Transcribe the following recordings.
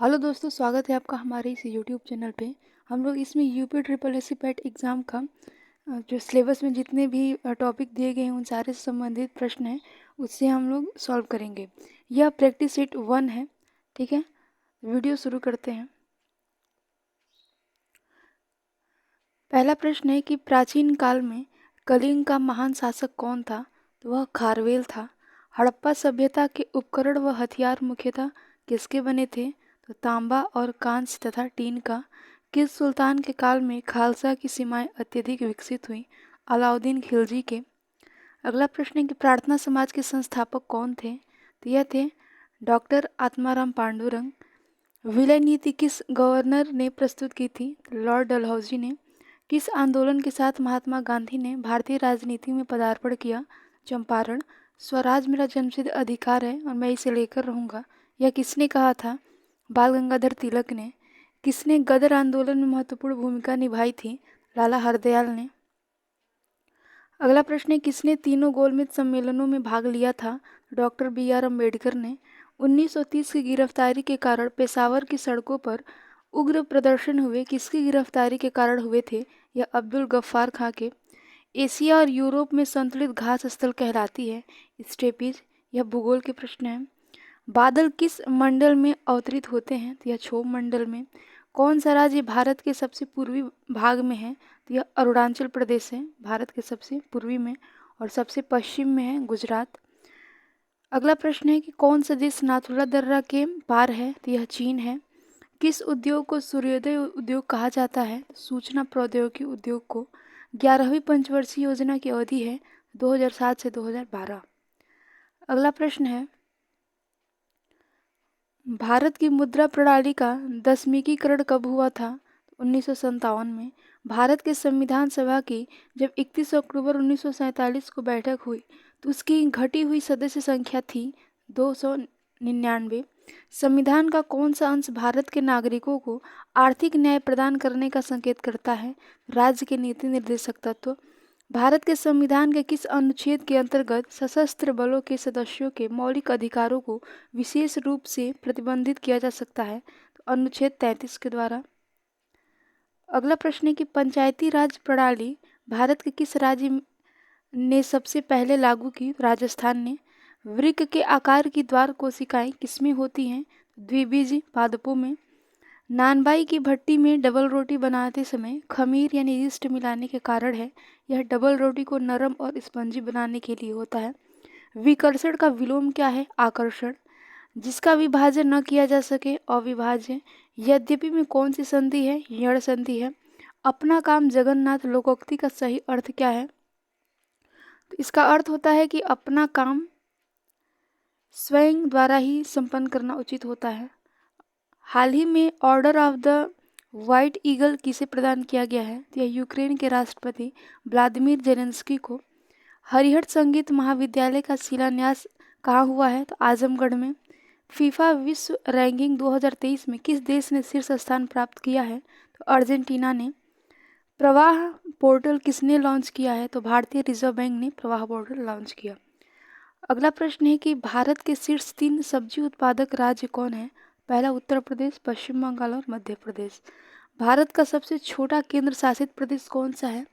Hello दोस्तों, स्वागत है आपका हमारे इस यूट्यूब चैनल पे। हम लोग इसमें UP triple S C PET exam का जो सिलेबस में जितने भी टॉपिक दिए गए हैं उन सारे से संबंधित प्रश्न हैं उससे हम लोग सॉल्व करेंगे। यह प्रैक्टिस सेट 1 है। ठीक है, वीडियो शुरू करते हैं। पहला प्रश्न है कि प्राचीन काल में कलिंग का महान शासक कौन था? तो वह खारवेल था। हड़प्पा सभ्यता के उपकरण व हथियार मुख्यतः किसके बने थे? तो तांबा और कांस्य तथा टीन का। किस सुल्तान के काल में खालसा की सीमाएं अत्यधिक विकसित हुई? अलाउद्दीन खिलजी के। अगला प्रश्न है कि प्रार्थना समाज के संस्थापक कौन थे? तो यह थे डॉक्टर आत्माराम पांडुरंग। विलय नीति किस गवर्नर ने प्रस्तुत की थी? लॉर्ड डलहौजी ने। किस आंदोलन के साथ महात्मा गांधी ने भारतीय राजनीति में पदार्पण किया? चंपारण। स्वराज मेरा जन्मसिद्ध अधिकार है और मैं इसे लेकर रहूंगा, यह किसने कहा था? बाल गंगाधर तिलक ने। किसने गदर आंदोलन में महत्वपूर्ण भूमिका निभाई थी? लाला हरदयाल ने। अगला प्रश्न है किसने तीनों गोलमेज सम्मेलनों में भाग लिया था? Doctor B R. अम्बेडकर ने। 1930 की गिरफ्तारी के कारण पेशावर की सड़कों पर उग्र प्रदर्शन हुए, किसकी गिरफ्तारी के कारण हुए थे? यह अब्दुल गफ्फार खां के। एशिया और यूरोप में संतुलित घास स्थल कहलाती है स्टेपीज। यह भूगोल के प्रश्न हैं। बादल किस मंडल में अवतरित होते हैं? तो यह क्षोभ मंडल में। कौन सा राज्य भारत के सबसे पूर्वी भाग में है? तो यह अरुणाचल प्रदेश है, भारत के सबसे पूर्वी में, और सबसे पश्चिम में है गुजरात। अगला प्रश्न है कि कौन सा देश नाथुला दर्रा के पार है? तो यह चीन है। किस उद्योग को सूर्योदय उद्योग कहा जाता है? सूचना प्रौद्योगिकी उद्योग को। 11वीं पंचवर्षीय योजना की अवधि है 2007 से 2012। अगला प्रश्न है भारत की मुद्रा प्रणाली का 10वीं कब हुआ था? 1957 में। भारत के संविधान सभा की जब 31 अक्टूबर 1947 को बैठक हुई तो उसकी घटी हुई सदस्य संख्या थी 299। संविधान का कौन सा अंश भारत के नागरिकों को आर्थिक न्याय प्रदान करने का संकेत करता है? राज्य के नीति निर्देशक तत्व। भारत के संविधान के किस अनुच्छेद के अंतर्गत सशस्त्र बलों के सदस्यों के मौलिक अधिकारों को विशेष रूप से प्रतिबंधित किया जा सकता है? तो अनुच्छेद 33 के द्वारा। अगला प्रश्न है कि पंचायती राज प्रणाली भारत के किस राज्य ने सबसे पहले लागू की? राजस्थान ने। वृक्क के आकार की द्वार कोशिकाएं किसमें होती हैं? द्विबीज पादपों में। नानबाई की भट्टी में डबल रोटी बनाते समय खमीर यानी यीस्ट मिलाने के कारण है। यह डबल रोटी को नरम और स्पंजी बनाने के लिए होता है। विकर्षण का विलोम क्या है? आकर्षण। जिसका विभाजन न किया जा सके अविभाज्य। यद्यपि में कौन सी संधि है? यण संधि है। अपना काम जगन्नाथ लोकोक्ति का सही अर्थ क्या है? तो इसका अर्थ होता है कि अपना काम स्वयं द्वारा ही संपन्न करना उचित होता है। हाल ही में order of the white eagle किसे प्रदान किया गया है? तो यह यूक्रेन के राष्ट्रपति व्लादिमीर जेलेंस्की को। हरिहर संगीत महाविद्यालय का शिलान्यास कहाँ हुआ है? तो आजमगढ़ में। फीफा विश्व रैंकिंग 2023 में किस देश ने शीर्ष स्थान प्राप्त किया है? तो अर्जेंटीना ने। प्रवाह पोर्टल किसने लॉन्च किया है? तो भारतीय रिजर्व बैंक ने प्रवाह पोर्टल लॉन्च किया। अगला प्रश्न है कि भारत के शीर्ष 3 सब्जी उत्पादक राज्य कौन है? पहला उत्तर प्रदेश, पश्चिम बंगाल और मध्य प्रदेश। भारत का सबसे छोटा केंद्र शासित प्रदेश कौन सा है?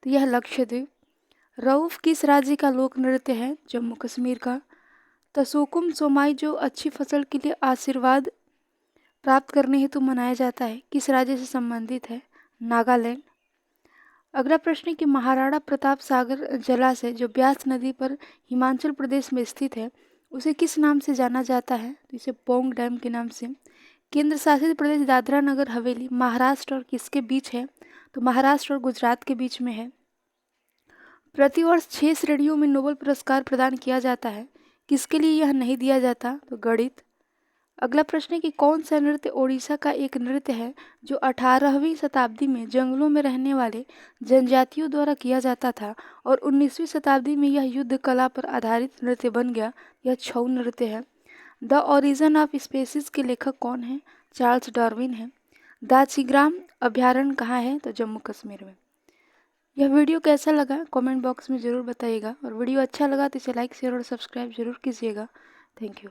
तो यह लक्षद्वीप। रऊफ किस राज्य का लोक नृत्य है? जम्मू कश्मीर का। तसोकुम सोमाई जो अच्छी फसल के लिए आशीर्वाद प्राप्त करने हेतु मनाया जाता है, किस राज्य से संबंधित है? नागालैंड। अगला प्रश्न है कि महाराणा प्रताप सागर जलाशय जो ब्यास नदी पर हिमाचल प्रदेश में स्थित है उसे किस नाम से जाना जाता है? तो इसे पोंग डैम के नाम से। केंद्र शासित प्रदेश दादरा नगर हवेली महाराष्ट्र और किसके बीच है? तो महाराष्ट्र और गुजरात के बीच में है। प्रतिवर्ष 6 श्रेणियों में नोबेल पुरस्कार प्रदान किया जाता है, किसके लिए यह नहीं दिया जाता? तो गणित। अगला प्रश्न है कि कौन सा नृत्य ओडिशा का एक नृत्य है जो 18वीं शताब्दी में जंगलों में रहने वाले जनजातियों द्वारा किया जाता था और 19वीं शताब्दी में यह युद्ध कला पर आधारित नृत्य बन गया? यह छऊ नृत्य है। द ओरिजिन ऑफ स्पीसीज के लेखक कौन है? चार्ल्स डार्विन है। दाचिग्राम अभयारण्य कहाँ है? तो जम्मू कश्मीर में। यह वीडियो कैसा लगा कमेंट बॉक्स में ज़रूर बताइएगा और वीडियो अच्छा लगा तो इसे लाइक शेयर और सब्सक्राइब जरूर कीजिएगा। Thank you.